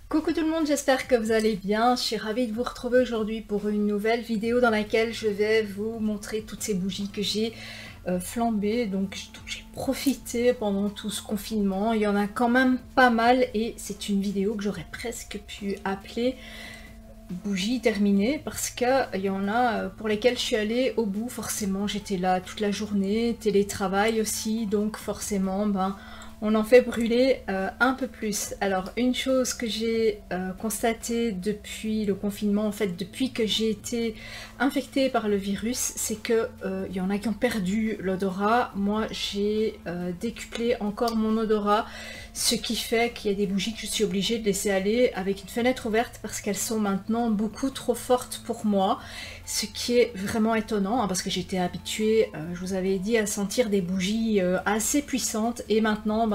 Coucou tout le monde, j'espère que vous allez bien. Je suis ravie de vous retrouver aujourd'hui pour une nouvelle vidéo dans laquelle je vais vous montrer toutes ces bougies que j'ai flambées, donc j'ai profité pendant tout ce confinement. Il y en a quand même pas mal et c'est une vidéo que j'aurais presque pu appeler bougie terminée parce qu'il y en a pour lesquelles je suis allée au bout. Forcément, j'étais là toute la journée, télétravail aussi, donc forcément, on en fait brûler un peu plus. Alors une chose que j'ai constatée depuis le confinement, en fait depuis que j'ai été infectée par le virus, c'est que il y en a qui ont perdu l'odorat. Moi j'ai décuplé encore mon odorat, ce qui fait qu'il y a des bougies que je suis obligée de laisser aller avec une fenêtre ouverte parce qu'elles sont maintenant beaucoup trop fortes pour moi. Ce qui est vraiment étonnant, parce que j'étais habituée, je vous avais dit, à sentir des bougies assez puissantes, et maintenant,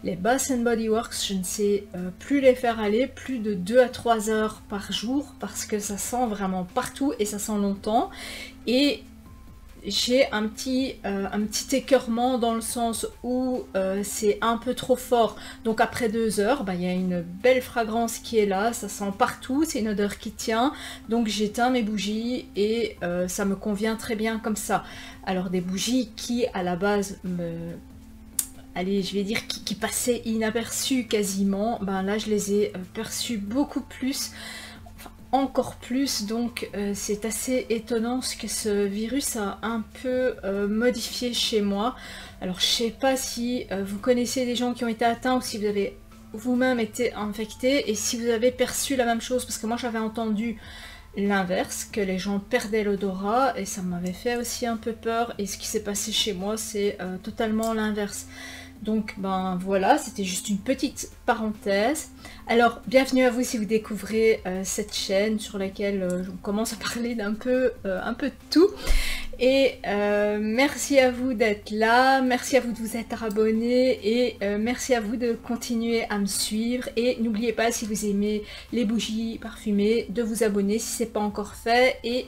les Bath Body Works, je ne sais plus les faire aller plus de 2 à 3 heures par jour, parce que ça sent vraiment partout, et ça sent longtemps, et j'ai un petit écœurement dans le sens où c'est un peu trop fort. Donc après 2 heures, il y a une belle fragrance qui est là, ça sent partout, c'est une odeur qui tient. Donc j'éteins mes bougies et ça me convient très bien comme ça. Alors des bougies qui à la base allez, je vais dire qui passaient inaperçues quasiment, là je les ai perçues beaucoup plus. Encore plus, donc c'est assez étonnant ce que ce virus a un peu modifié chez moi. Alors je sais pas si vous connaissez des gens qui ont été atteints ou si vous avez vous-même été infecté et si vous avez perçu la même chose, parce que moi j'avais entendu l'inverse, que les gens perdaient l'odorat et ça m'avait fait aussi un peu peur, et ce qui s'est passé chez moi c'est totalement l'inverse. Donc voilà, c'était juste une petite parenthèse. Alors bienvenue à vous si vous découvrez cette chaîne sur laquelle je commence à parler d'un peu, un peu de tout. Et merci à vous d'être là, merci à vous de vous être abonnés et merci à vous de continuer à me suivre. Et n'oubliez pas, si vous aimez les bougies parfumées, de vous abonner si ce n'est pas encore fait. Et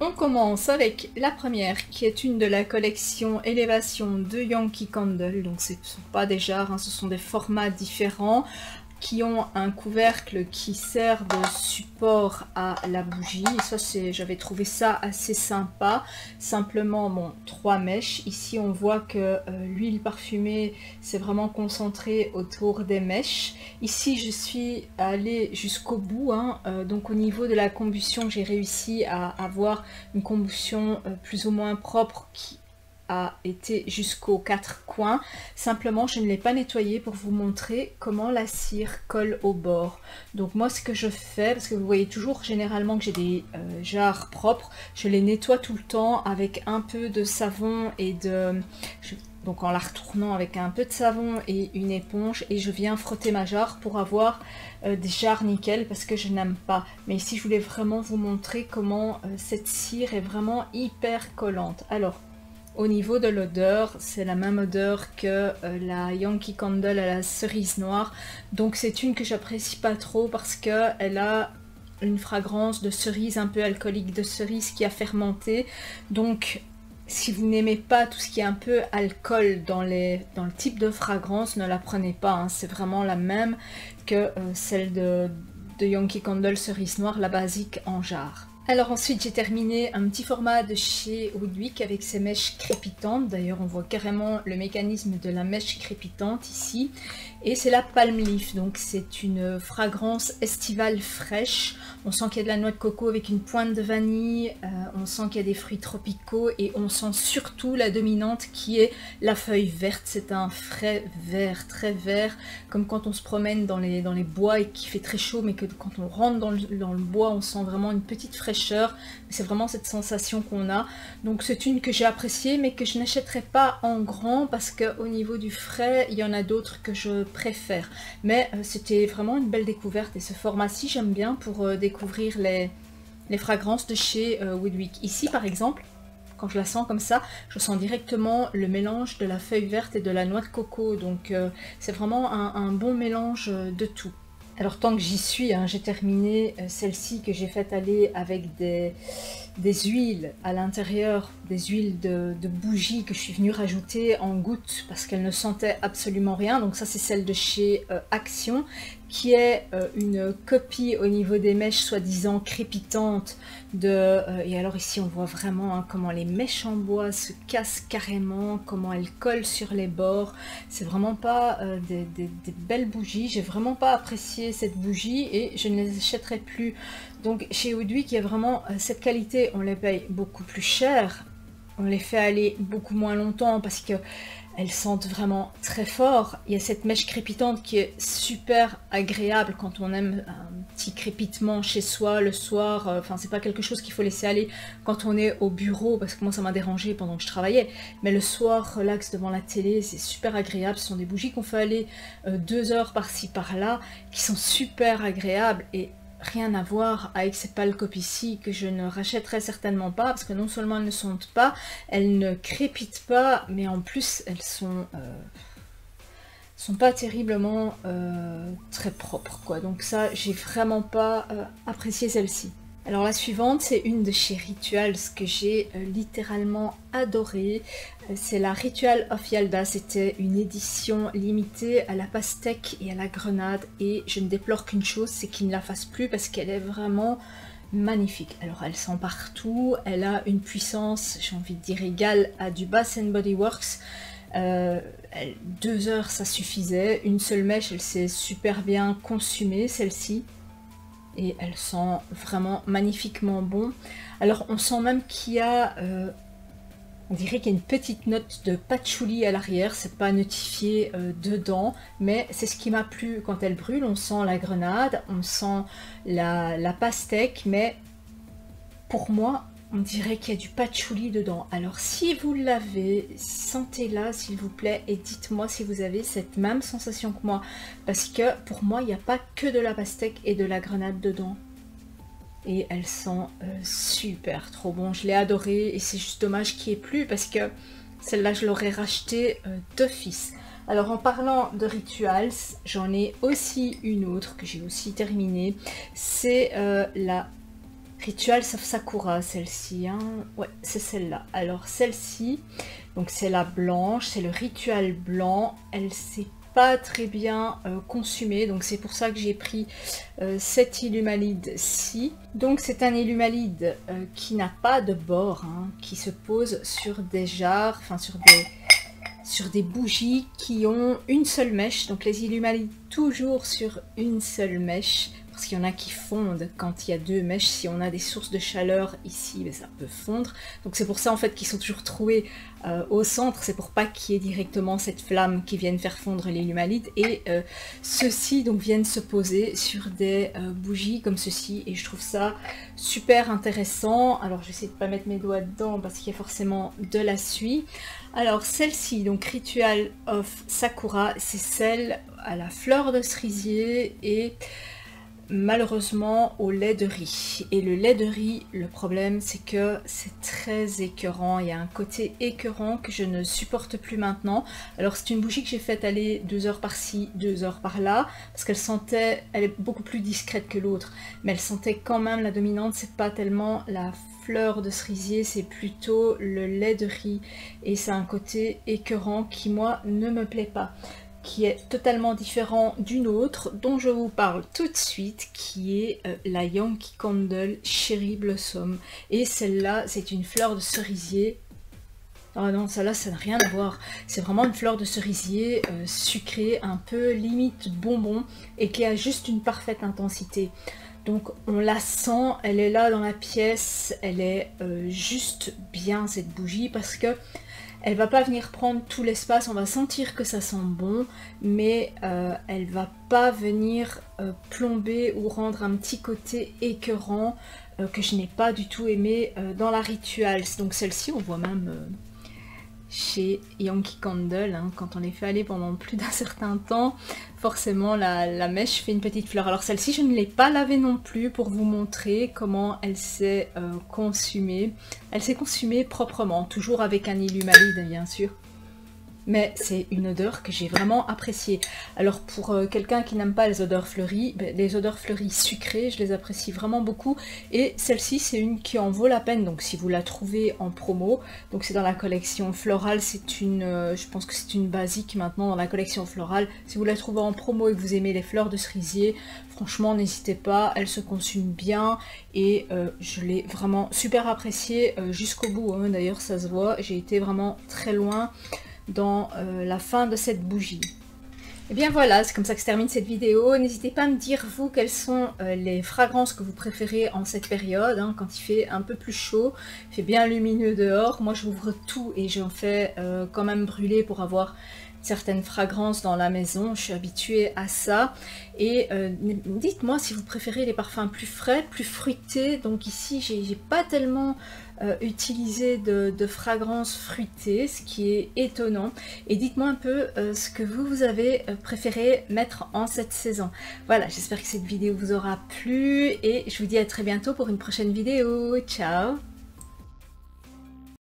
on commence avec la première qui est une de la collection Élévation de Yankee Candle. Donc ce ne sont pas des jarres, ce sont des formats différents qui ont un couvercle qui sert de support à la bougie. Et ça, j'avais trouvé ça assez sympa. Simplement, 3 mèches. Ici, on voit que l'huile parfumée, c'est vraiment concentré autour des mèches. Ici, je suis allée jusqu'au bout. Donc, au niveau de la combustion, j'ai réussi à avoir une combustion plus ou moins propre qui a été jusqu'aux 4 coins. Simplement je ne l'ai pas nettoyé pour vous montrer comment la cire colle au bord. Donc moi ce que je fais, parce que vous voyez toujours généralement que j'ai des jarres propres, je les nettoie tout le temps avec un peu de savon et donc en la retournant avec un peu de savon et une éponge, et je viens frotter ma jarre pour avoir des jarres nickel, parce que je n'aime pas. Mais ici je voulais vraiment vous montrer comment cette cire est vraiment hyper collante. Alors au niveau de l'odeur, c'est la même odeur que la Yankee Candle à la cerise noire. Donc c'est une que j'apprécie pas trop parce qu'elle a une fragrance de cerise, un peu alcoolique de cerise qui a fermenté. Donc si vous n'aimez pas tout ce qui est un peu alcool dans le type de fragrance, ne la prenez pas. C'est vraiment la même que celle de Yankee Candle cerise noire, la basique en jarre. Alors ensuite j'ai terminé un petit format de chez Woodwick avec ses mèches crépitantes. D'ailleurs on voit carrément le mécanisme de la mèche crépitante ici. Et c'est la Palm Leaf, donc c'est une fragrance estivale fraîche. On sent qu'il y a de la noix de coco avec une pointe de vanille, on sent qu'il y a des fruits tropicaux et on sent surtout la dominante qui est la feuille verte. C'est un frais vert, très vert, comme quand on se promène dans les bois et qu'il fait très chaud, mais que quand on rentre dans le bois on sent vraiment une petite fraîcheur. C'est vraiment cette sensation qu'on a. Donc c'est une que j'ai appréciée mais que je n'achèterai pas en grand parce qu'au niveau du frais il y en a d'autres que je préfère. Mais c'était vraiment une belle découverte et ce format-ci j'aime bien pour découvrir les fragrances de chez Woodwick. Ici par exemple, quand je la sens comme ça, je sens directement le mélange de la feuille verte et de la noix de coco. Donc c'est vraiment un bon mélange de tout. Alors tant que j'y suis, j'ai terminé celle-ci que j'ai fait aller avec des huiles à l'intérieur, des huiles de bougie que je suis venue rajouter en gouttes parce qu'elle ne sentait absolument rien. Donc ça c'est celle de chez Action qui est une copie au niveau des mèches soi-disant crépitantes de... et alors ici on voit vraiment hein, comment les mèches en bois se cassent carrément, comment elles collent sur les bords. C'est vraiment pas des belles bougies. J'ai vraiment pas apprécié cette bougie et je ne les achèterai plus. Donc chez Woodwick il y a vraiment cette qualité, on les paye beaucoup plus cher, on les fait aller beaucoup moins longtemps parce que elles sentent vraiment très fort. Il y a cette mèche crépitante qui est super agréable quand on aime un petit crépitement chez soi le soir. Enfin, c'est pas quelque chose qu'il faut laisser aller quand on est au bureau, parce que moi ça m'a dérangé pendant que je travaillais. Mais le soir, relax devant la télé, c'est super agréable. Ce sont des bougies qu'on fait aller 2 heures par-ci par-là, qui sont super agréables et rien à voir avec ces pâles copies-ci que je ne rachèterai certainement pas parce que non seulement elles ne sentent pas, elles ne crépitent pas, mais en plus elles sont pas terriblement très propres quoi. Donc ça, j'ai vraiment pas apprécié celle-ci. Alors la suivante, c'est une de chez Rituals que j'ai littéralement adorée. C'est la Ritual of Yalda. C'était une édition limitée à la pastèque et à la grenade. Et je ne déplore qu'une chose, c'est qu'ils ne la fassent plus parce qu'elle est vraiment magnifique. Alors elle sent partout, elle a une puissance, j'ai envie de dire, égale à du Bath Body Works. 2 heures ça suffisait. Une seule mèche, elle s'est super bien consumée, celle-ci. Et elle sent vraiment magnifiquement bon. Alors on sent même qu'il y a, on dirait qu'il y a une petite note de patchouli à l'arrière, c'est pas notifié dedans, mais c'est ce qui m'a plu quand elle brûle. On sent la grenade, on sent la pastèque, mais pour moi, on dirait qu'il y a du patchouli dedans. Alors si vous l'avez, sentez-la s'il vous plaît et dites-moi si vous avez cette même sensation que moi. Parce que pour moi, il n'y a pas que de la pastèque et de la grenade dedans. Et elle sent super trop bon. Je l'ai adorée et c'est juste dommage qu'il n'y ait plus parce que celle-là, je l'aurais rachetée d'office. Alors en parlant de Rituals, j'en ai aussi une autre que j'ai aussi terminée. C'est la Rituals of Sakura, celle-ci, hein. Ouais, c'est celle-là. Alors celle-ci, donc c'est la blanche, c'est le rituel blanc. Elle s'est pas très bien consumée, donc c'est pour ça que j'ai pris cet Illumalide-ci. Donc c'est un Illumalide qui n'a pas de bord, hein, qui se pose sur des jarres, enfin sur des bougies qui ont une seule mèche. Donc les Illumalides toujours sur une seule mèche. Parce qu'il y en a qui fondent quand il y a 2 mèches. Si on a des sources de chaleur ici, ben ça peut fondre. Donc c'est pour ça en fait qu'ils sont toujours troués au centre. C'est pour pas qu'il y ait directement cette flamme qui vienne faire fondre les Illumalides. Et ceux-ci donc viennent se poser sur des bougies comme ceci. Et je trouve ça super intéressant. Alors je vais essayer de pas mettre mes doigts dedans parce qu'il y a forcément de la suie. Alors celle-ci, donc Ritual of Sakura, c'est celle à la fleur de cerisier et malheureusement au lait de riz. Et le lait de riz, le problème c'est que c'est très écœurant, il y a un côté écœurant que je ne supporte plus maintenant. Alors c'est une bougie que j'ai faite aller 2 heures par-ci, 2 heures par-là, parce qu'elle sentait, elle est beaucoup plus discrète que l'autre, mais elle sentait quand même la dominante, c'est pas tellement la fleur de cerisier, c'est plutôt le lait de riz, et c'est un côté écœurant qui moi ne me plaît pas, qui est totalement différent d'une autre dont je vous parle tout de suite, qui est la Yankee Candle Cherry Blossom. Et celle-là, c'est une fleur de cerisier. Ah non, celle-là, ça n'a rien à voir. C'est vraiment une fleur de cerisier sucrée, un peu limite bonbon, et qui a juste une parfaite intensité. Donc on la sent, elle est là dans la pièce, elle est juste bien cette bougie, parce que elle va pas venir prendre tout l'espace, on va sentir que ça sent bon, mais elle va pas venir plomber ou rendre un petit côté écœurant que je n'ai pas du tout aimé dans la Rituals. Donc celle-ci, on voit même chez Yankee Candle, hein, quand on les fait aller pendant plus d'un certain temps, forcément la mèche fait une petite fleur. Alors celle-ci, je ne l'ai pas lavée non plus pour vous montrer comment elle s'est consumée. Elle s'est consumée proprement, toujours avec un Illumalide bien sûr. mais c'est une odeur que j'ai vraiment appréciée. Alors pour quelqu'un qui n'aime pas les odeurs fleuries, les odeurs fleuries sucrées, je les apprécie vraiment beaucoup. Et celle-ci, c'est une qui en vaut la peine, donc si vous la trouvez en promo, donc c'est dans la collection florale, c'est une, je pense que c'est une basique maintenant dans la collection florale. Si vous la trouvez en promo et que vous aimez les fleurs de cerisier, franchement n'hésitez pas, elle se consume bien et je l'ai vraiment super appréciée jusqu'au bout, hein. D'ailleurs ça se voit, j'ai été vraiment très loin dans la fin de cette bougie. Et bien voilà, c'est comme ça que se termine cette vidéo. N'hésitez pas à me dire, vous, quelles sont les fragrances que vous préférez en cette période, hein, quand il fait un peu plus chaud, il fait bien lumineux dehors. Moi, j'ouvre tout et j'en fais quand même brûler pour avoir certaines fragrances dans la maison. Je suis habituée à ça. Et dites-moi si vous préférez les parfums plus frais, plus fruités. Donc ici, j'ai pas tellement utilisé de fragrances fruitées, ce qui est étonnant. Et dites-moi un peu ce que vous avez préféré mettre en cette saison. Voilà, j'espère que cette vidéo vous aura plu et je vous dis à très bientôt pour une prochaine vidéo. Ciao!